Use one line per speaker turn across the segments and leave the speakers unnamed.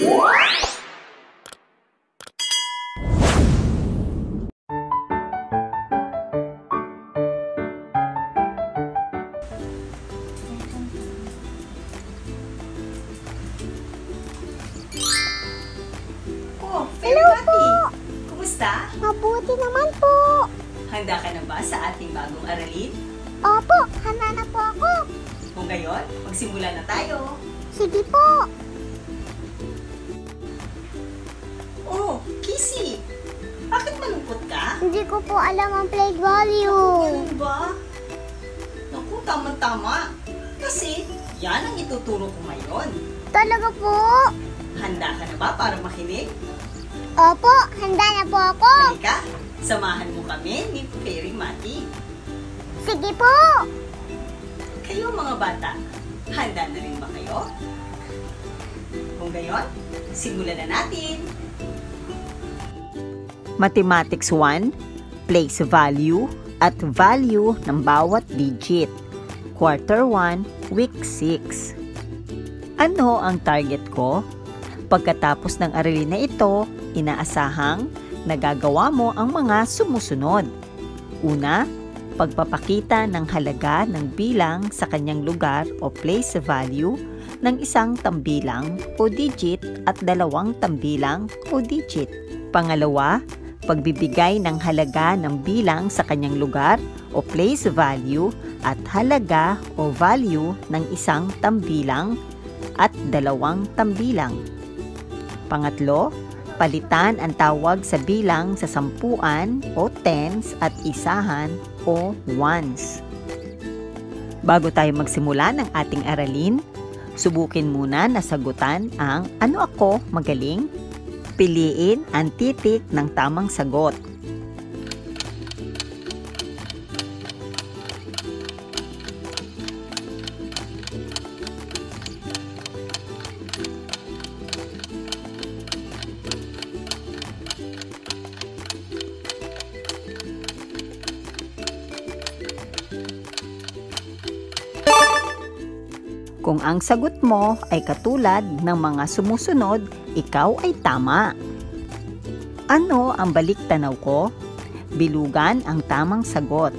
Oh, Fairy Mati! Kumusta?
Mabuti naman po.
Handa ka na ba sa ating bagong aralin?
Opo, handa na po ako.
Kung gayon, magsimula na tayo.
Sige po.
Oh, Kissy! Bakit malungkot ka?
Hindi ko po alam ang plate value.
Ganun ba? Naku, tama-tama. Kasi, yan ang ituturo ko ngayon.
Talaga po?
Handa ka na ba para makinig?
Opo, handa na po ako.
Halika, samahan mo kami ni Fairy Mati.
Sige po.
Kayo mga bata, handa na rin ba kayo? Kung gayon, simulan na natin. Mathematics 1, place value at value ng bawat digit. Quarter 1, week 6. Ano ang target ko? Pagkatapos ng aralin na ito, inaasahang nagagawa mo ang mga sumusunod. Una, pagpapakita ng halaga ng bilang sa kanyang lugar o place value ng isang tambilang o digit at dalawang tambilang o digit. Pangalawa, pagbibigay ng halaga ng bilang sa kanyang lugar o place value at halaga o value ng isang tambilang at dalawang tambilang. Pangatlo, palitan ang tawag sa bilang sa sampuan o tens at isahan o ones. Bago tayo magsimula ng ating aralin, subukin muna na sagutan ang ano ako magaling? Piliin ang titik ng tamang sagot. Kung ang sagot mo ay katulad ng mga sumusunod, ikaw ay tama. Ano ang balik-tanaw ko? Bilugan ang tamang sagot.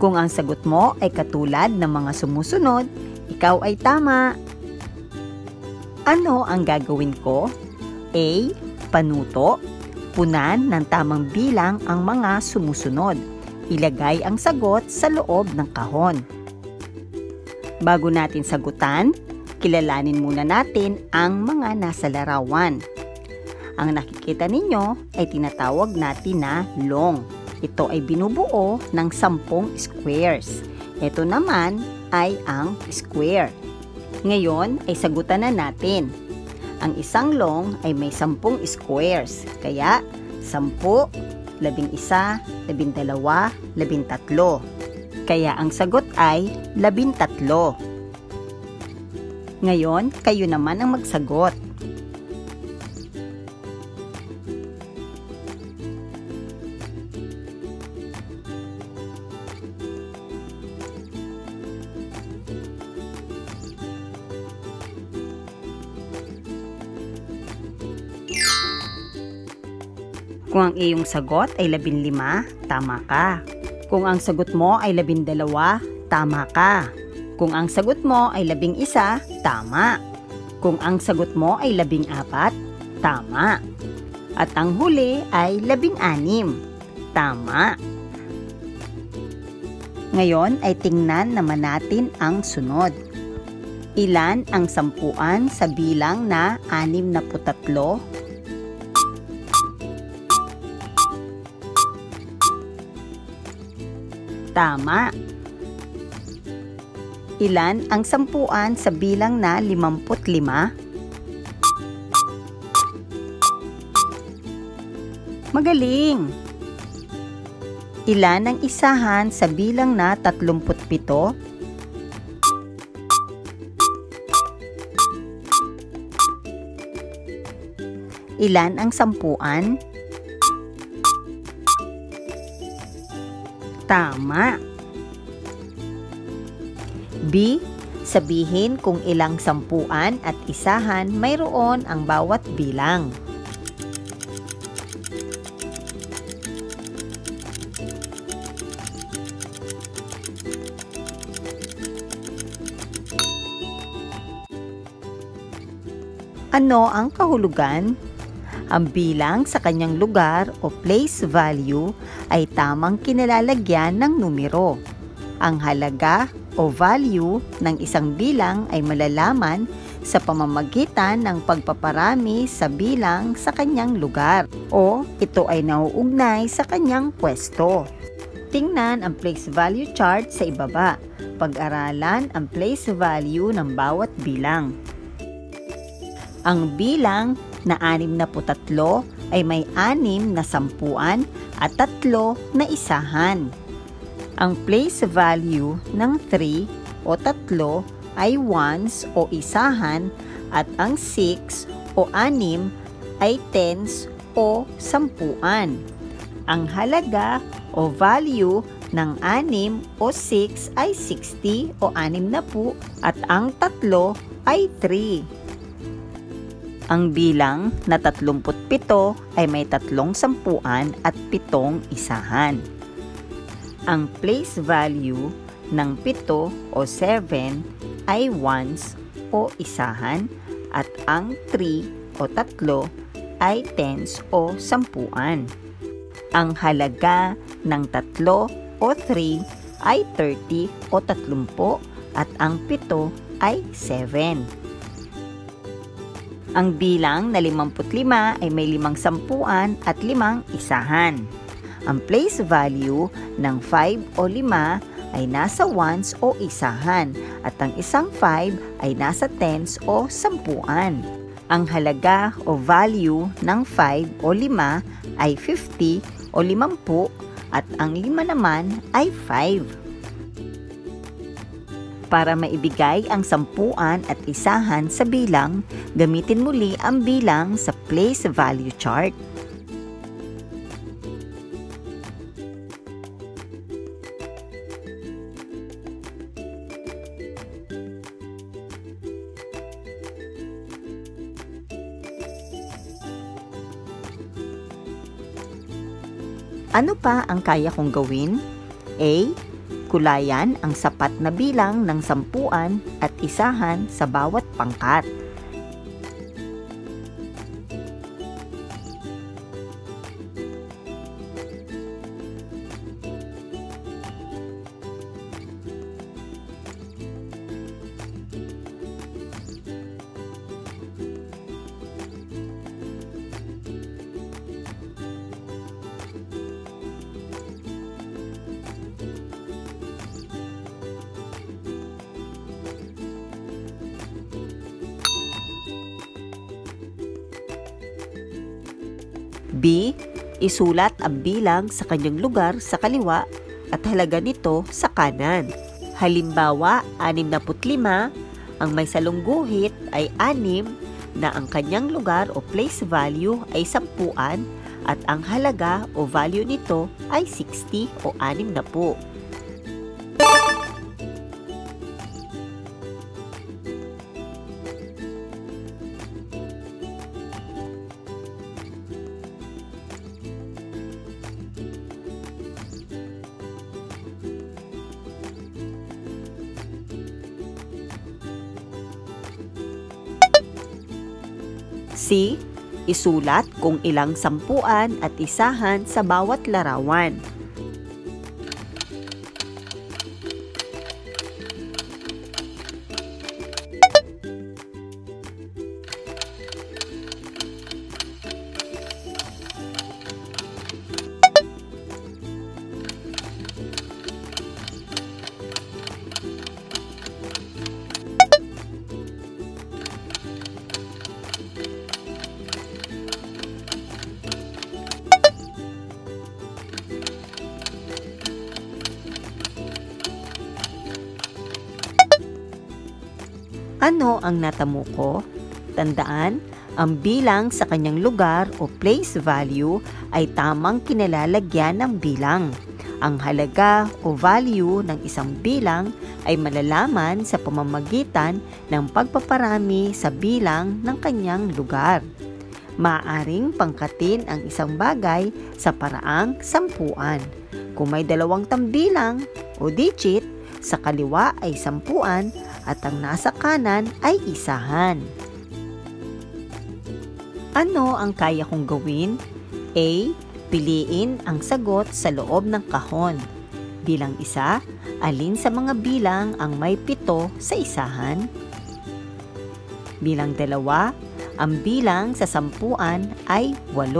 Kung ang sagot mo ay katulad ng mga sumusunod, ikaw ay tama. Ano ang gagawin ko? A. Panuto. Punan ng tamang bilang ang mga sumusunod. Ilagay ang sagot sa loob ng kahon. Bago natin sagutan, kilalanin muna natin ang mga nasa larawan. Ang nakikita ninyo ay tinatawag natin na long. Ito ay binubuo ng 10 squares. Ito naman ay ang square. Ngayon ay sagutan na natin. Ang isang long ay may 10 squares. Kaya 10, 11, 12, 13. Kaya ang sagot ay 13. Ngayon, kayo naman ang magsagot. Kung ang iyong sagot ay 15, tama ka. Kung ang sagot mo ay 12, tama ka. Kung ang sagot mo ay 11, tama. Kung ang sagot mo ay 14, tama. At ang huli ay 16, tama. Ngayon ay tingnan naman natin ang sunod. Ilan ang sampuan sa bilang na 63? Tama. Ilan ang sampuan sa bilang na 55? Magaling! Ilan ang isahan sa bilang na 37? Ilan ang sampuan? Tama. B. Sabihin kung ilang sampuan at isahan mayroon ang bawat bilang. Ano ang kahulugan? Ang bilang sa kanyang lugar o place value ay tamang kinalalagyan ng numero. Ang halaga o value ng isang bilang ay malalaman sa pamamagitan ng pagpaparami sa bilang sa kanyang lugar o ito ay nauugnay sa kanyang pwesto. Tingnan ang place value chart sa ibaba. Pag-aralan ang place value ng bawat bilang. Ang bilang na 63 ay may 6 na sampuan at 3 na isahan. Ang place value ng 3 o 3 ay ones o isahan at ang 6 o 6 ay tens o sampuan. Ang halaga o value ng 6 o 6 ay 60 o 60 at ang 3 ay 3. Ang bilang na 37 ay may 3 sampuan at 7 isahan. Ang place value ng 7 o 7 ay ones o isahan at ang 3 o 3 ay tens o sampuan. Ang halaga ng 3 o 3 ay 30 o 30 at ang 7 ay 7. Ang bilang na 55 ay may 5 sampuan at 5 isahan. Ang place value ng 5 o 5 ay nasa ones o isahan at ang isang 5 ay nasa tens o sampuan. Ang halaga o value ng 5 o 5 ay 50 o 50 at ang 5 naman ay 5. Para maibigay ang sampuan at isahan sa bilang, gamitin muli ang bilang sa place value chart. Ano pa ang kaya kong gawin? A. Kulayan ang sapat na bilang ng sampuan at isahan sa bawat pangkat. B. Isulat ang bilang sa kanyang lugar sa kaliwa at halaga nito sa kanan. Halimbawa, 65, ang may salungguhit ay 6 na ang kanyang lugar o place value ay sampuan at ang halaga o value nito ay 60 o 60. C. Isulat kung ilang sampuan at isahan sa bawat larawan. Ano ang natamo ko? Tandaan, Ang bilang sa kanyang lugar o place value ay tamang kinalalagyan ng bilang. Ang halaga o value ng isang bilang ay malalaman sa pamamagitan ng pagpaparami sa bilang ng kanyang lugar. Maaaring pangkatin ang isang bagay sa paraang sampuan. Kung may dalawang tambilang o digit, sa kaliwa ay sampuan at ang nasa kanan ay isahan. Ano ang kaya kong gawin? A. Piliin ang sagot sa loob ng kahon. Bilang 1, alin sa mga bilang ang may 7 sa isahan? Bilang 2, ang bilang sa sampuan ay 8.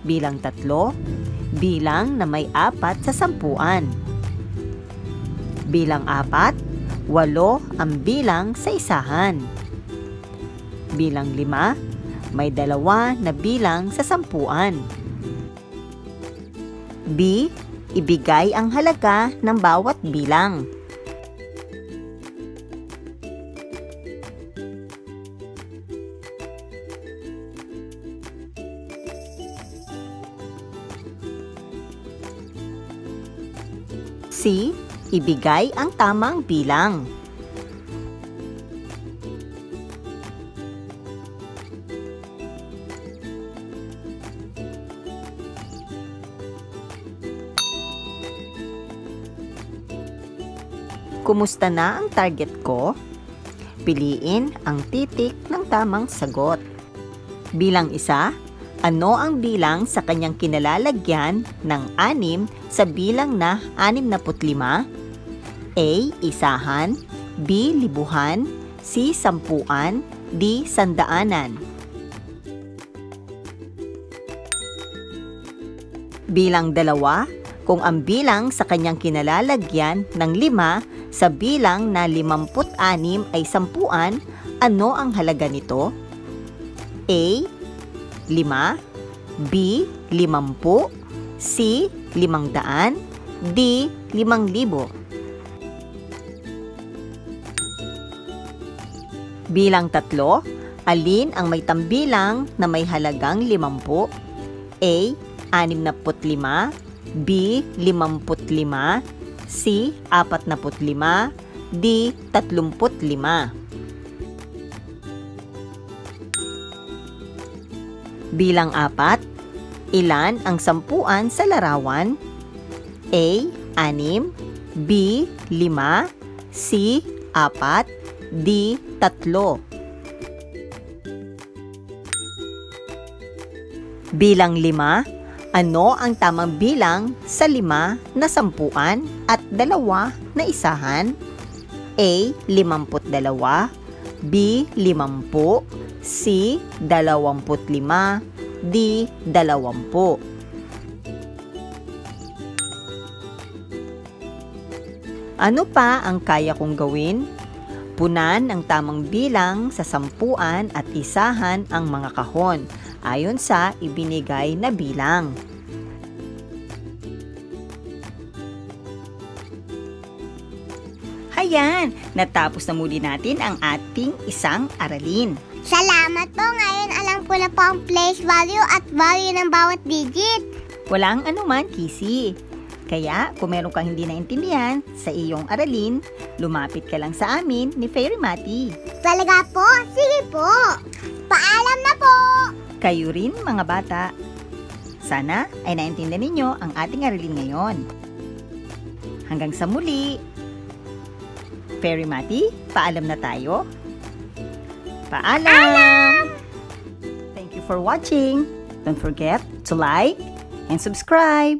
Bilang 3, bilang na may 4 sa sampuan. Bilang 4, 8 ang bilang sa isahan. Bilang 5, may 2 na bilang sa sampuan. B. Ibigay ang halaga ng bawat bilang. C. Ibigay ang tamang bilang. Kumusta na ang target ko? Piliin ang titik ng tamang sagot. Bilang 1, ano ang bilang sa kanyang kinalalagyan ng 6 sa bilang na 65? A. Isahan, B. Libuhan, C. Sampuan, D. Sandaanan. Bilang 2, kung ang bilang sa kanyang kinalalagyan ng 5 sa bilang na 56 ay sampuan, ano ang halaga nito? A. 5, B. 50, C. 500, D. 5,000. Bilang 3, alin ang may tambilang na may halagang 50? A. 65, B. 55, C. 45, D. 35. Bilang 4, ilan ang sampuan sa larawan? A. 6, B. 5, C. 4, D. 3. Bilang 5, ano ang tamang bilang sa 5 na sampuan at 2 na isahan? A. 52, B. 50, C. 25, D. 20. Ano pa ang kaya kong gawin? Punan ang tamang bilang sa sampuan at isahan ang mga kahon ayon sa ibinigay na bilang. Hayan, natapos na muli natin ang ating isang aralin.
Salamat po. Ngayon alam ko na po ang place value at value ng bawat digit.
Walang anuman, Kisi. Kaya, kung meron kang hindi naintindihan sa iyong aralin, lumapit ka lang sa amin ni Fairy Mati.
Talaga po? Sige po. Paalam na po.
Kayo rin, mga bata. Sana ay naintindihan ninyo ang ating aralin ngayon. Hanggang sa muli. Fairy Mati, paalam na tayo. Paalam! Thank you for watching. Don't forget to like and subscribe.